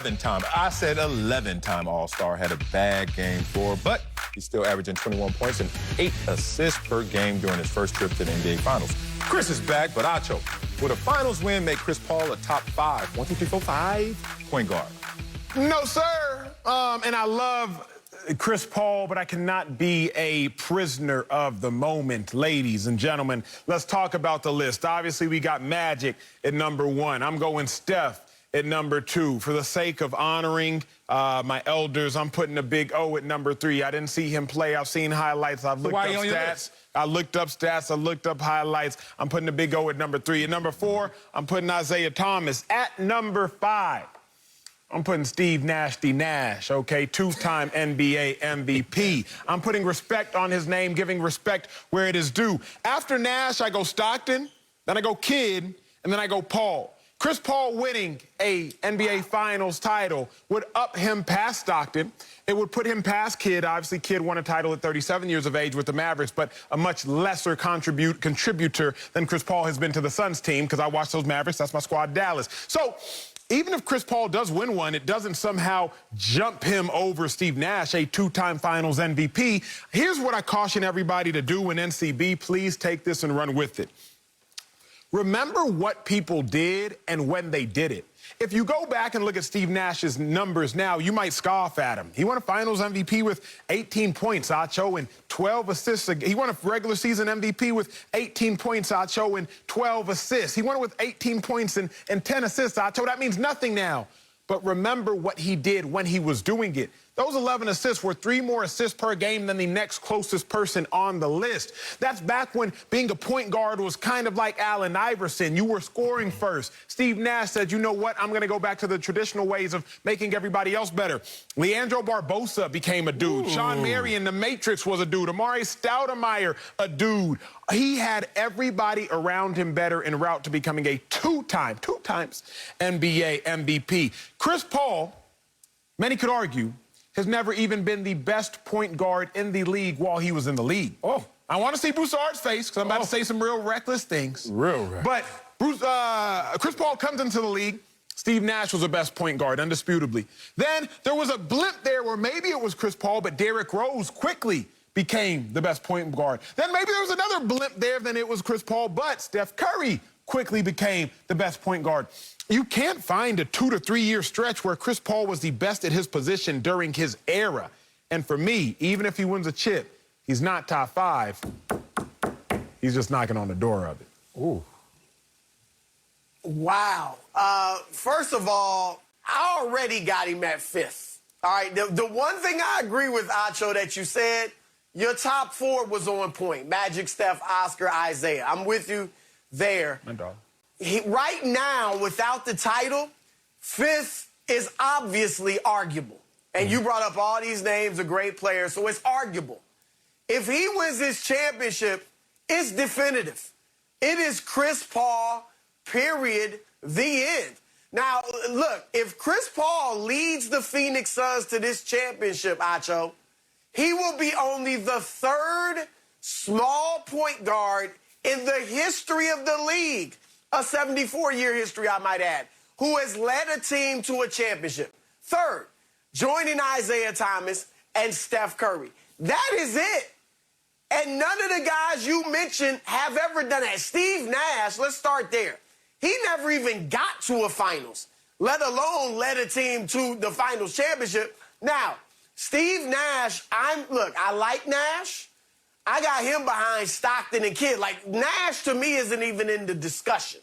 11-time. I said 11-time All-Star. Had a bad game for, but he's still averaging 21 points and 8 assists per game during his first trip to the NBA Finals. Chris is back, but Acho, would a Finals win make Chris Paul a top 5, 1, 2, 3, 4, 5 point guard? No, sir. And I love Chris Paul, but I cannot be a prisoner of the moment. Ladies and gentlemen, let's talk about the list. Obviously, we got Magic at number 1. I'm going Steph at number 2. For the sake of honoring my elders, I'm putting a big O at number 3. I didn't see him play. I've seen highlights. I've looked up stats. I looked up stats. I looked up highlights. I'm putting a big O at number 3. At number 4, I'm putting Isaiah Thomas. At number 5, I'm putting Steve Nasty Nash, okay? 2-time NBA MVP. I'm putting respect on his name, giving respect where it is due. After Nash, I go Stockton, then I go Kidd, and then I go Paul. Chris Paul winning a NBA Finals title would up him past Stockton. It would put him past Kidd. Obviously, Kidd won a title at 37 years of age with the Mavericks, but a much lesser contributor than Chris Paul has been to the Suns team, because I watched those Mavericks. That's my squad, Dallas. So even if Chris Paul does win one, it doesn't somehow jump him over Steve Nash, a 2-time Finals MVP. Here's what I caution everybody to do in NCB. Please take this and run with it. Remember what people did and when they did it. If you go back and look at Steve Nash's numbers now, you might scoff at him. He won a Finals MVP with 18 points, Acho, and 12 assists. He won a regular season MVP with 18 points, Acho, and 12 assists. He won it with 18 points and 10 assists, Acho. That means nothing now. But remember what he did when he was doing it. Those 11 assists were 3 more assists per game than the next closest person on the list. That's back when being a point guard was kind of like Allen Iverson. You were scoring first. Steve Nash said, you know what, I'm going to go back to the traditional ways of making everybody else better. Leandro Barbosa became a dude. Ooh. Sean Marion, the Matrix, was a dude. Amari Stoudemire, a dude. He had everybody around him better en route to becoming a two times NBA MVP. Chris Paul, many could argue, has never even been the best point guard in the league while he was in the league. Oh, I want to see Broussard's face, because I'm about to say some real reckless things. Real reckless. But Chris Paul comes into the league. Steve Nash was the best point guard, undisputably. Then there was a blip there where maybe it was Chris Paul, but Derrick Rose quickly became the best point guard. Then maybe there was another blip there, then it was Chris Paul, but Steph Curry quickly became the best point guard. You can't find a 2 to 3 year stretch where Chris Paul was the best at his position during his era. And for me, even if he wins a chip, he's not top 5. He's just knocking on the door of it. Ooh. Wow. First of all, I already got him at 5th. All right, the one thing I agree with, Acho, that you said, your top 4 was on point. Magic, Steph, Oscar, Isaiah. I'm with you there. My dog. Right now, without the title, 5th is obviously arguable. And you brought up all these names of great players, so it's arguable. If he wins this championship, it's definitive. It is Chris Paul, period, the end. Now, look, if Chris Paul leads the Phoenix Suns to this championship, Acho, he will be only the 3rd small point guard in the history of the league, a 74-year history, I might add, who has led a team to a championship. 3rd, joining Isaiah Thomas and Steph Curry. That is it. And none of the guys you mentioned have ever done that. Steve Nash, let's start there. He never even got to a finals, let alone led a team to the finals championship. Now, Steve Nash, I like Nash. I got him behind Stockton and Kidd. Like, Nash, to me, isn't even in the discussion.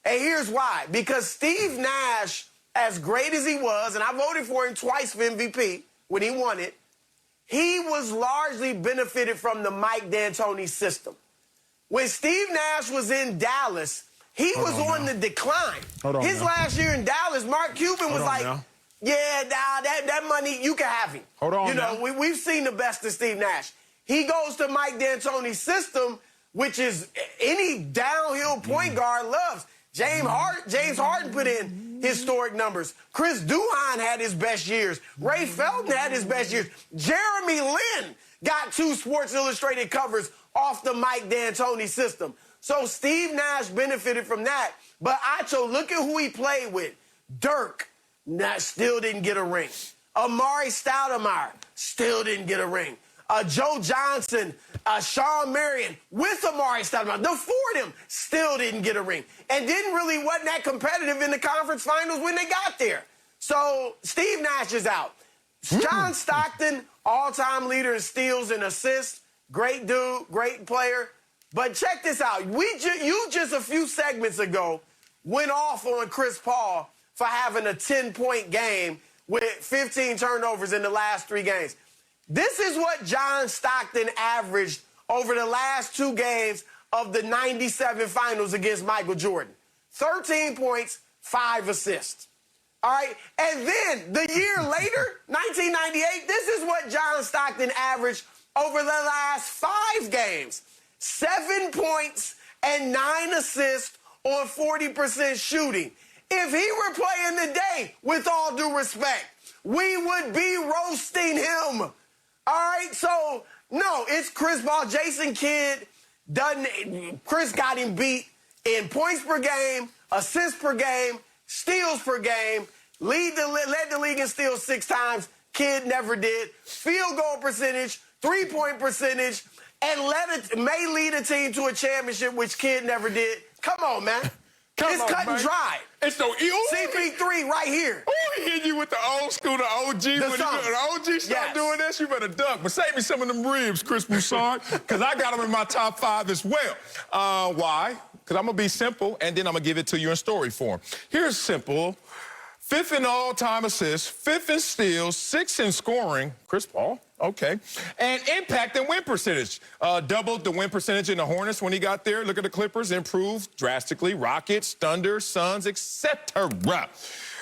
And here's why. Because Steve Nash, as great as he was, and I voted for him twice for MVP when he won it, he was largely benefited from the Mike D'Antoni system. When Steve Nash was in Dallas, he was on the decline. His last year in Dallas, Mark Cuban was like, yeah, that money, you can have him. You know, we've seen the best of Steve Nash. He goes to Mike D'Antoni's system, which is any downhill point guard loves. James Harden put in historic numbers. Chris Duhon had his best years. Ray Felton had his best years. Jeremy Lin got 2 Sports Illustrated covers off the Mike D'Antoni system. So Steve Nash benefited from that. But Acho, look at who he played with. Dirk, still didn't get a ring. Amari Stoudemire still didn't get a ring. Joe Johnson, Sean Marion with Amari Stoudemire, the four of them still didn't get a ring. And wasn't that competitive in the conference finals when they got there. So Steve Nash is out. John Stockton, all-time leader in steals and assists. Great dude, great player. But check this out. You just a few segments ago went off on Chris Paul for having a 10-point game with 15 turnovers in the last 3 games. This is what John Stockton averaged over the last 2 games of the 97 finals against Michael Jordan. 13 points, 5 assists. All right? And then the year later, 1998, this is what John Stockton averaged over the last 5 games. 7 points and 9 assists on 40% shooting. If he were playing today, with all due respect, we would be roasting him. All right, so, no, it's Chris Paul. Jason Kidd, Chris got him beat in points per game, assists per game, steals per game, led the league in steals 6 times. Kidd never did. Field goal percentage, 3-point percentage, and may lead a team to a championship, which Kidd never did. Come on, man. It's cut and dry. It's no CP3 right here. Oh, he hit you with the old school, the OG. When the OG start doing this, you better duck. But save me some of them ribs, Chris Broussard, because I got them in my top 5 as well. Why? Because I'm going to be simple, and then I'm going to give it to you in story form. Here's simple. 5th in all-time assists, 5th in steals, 6th in scoring. Chris Paul, okay. And impact and win percentage. Doubled the win percentage in the Hornets when he got there. Look at the Clippers, improved drastically. Rockets, Thunder, Suns, etc.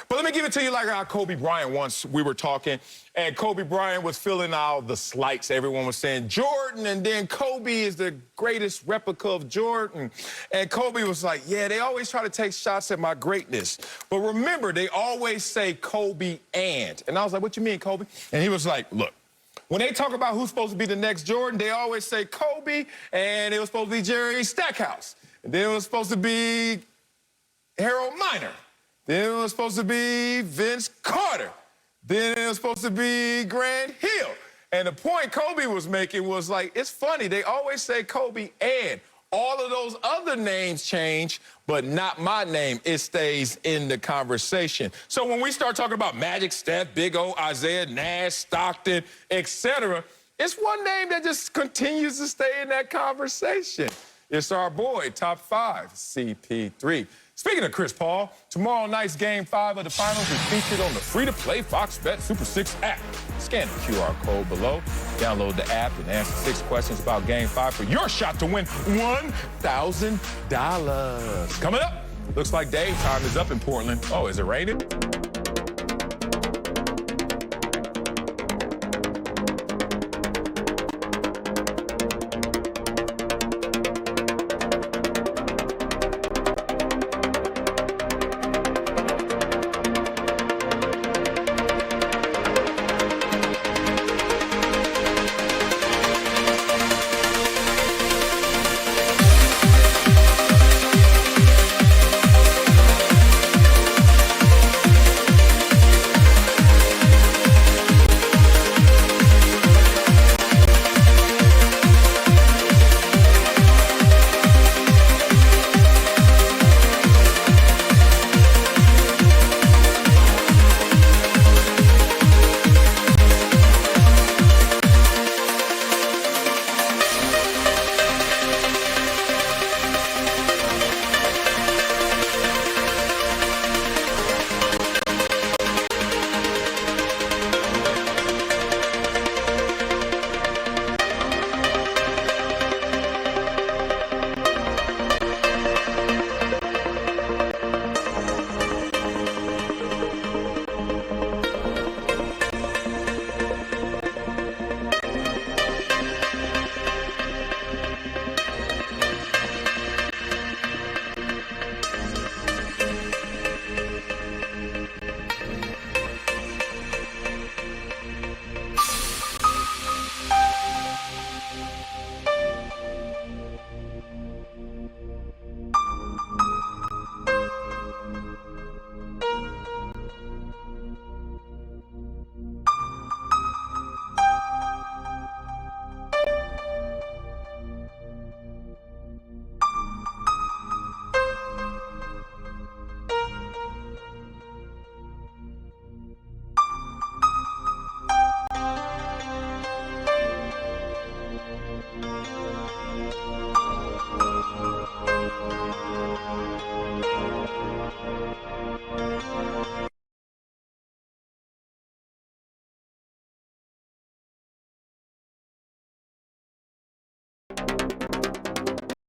But let me give it to you like how Kobe Bryant once we were talking, and Kobe Bryant was filling out the slights. Everyone was saying Jordan, and then Kobe is the greatest replica of Jordan. And Kobe was like, yeah, they always try to take shots at my greatness. But remember, they always say Kobe and. And I was like, what you mean, Kobe? And he was like, look, when they talk about who's supposed to be the next Jordan, they always say Kobe, and it was supposed to be Jerry Stackhouse. And then it was supposed to be Harold Miner. Then it was supposed to be Vince Carter. Then it was supposed to be Grant Hill. And the point Kobe was making was like, it's funny, they always say Kobe and. All of those other names change, but not my name. It stays in the conversation. So when we start talking about Magic, Steph, Big O, Isaiah, Nash, Stockton, etc., it's one name that just continues to stay in that conversation. It's our boy, top 5, CP3. Speaking of Chris Paul, tomorrow night's Game 5 of the Finals is featured on the free-to-play Fox Bet Super 6 app. Scan the QR code below, download the app, and answer 6 questions about Game 5 for your shot to win $1,000. Coming up, looks like day time is up in Portland. Oh, is it raining?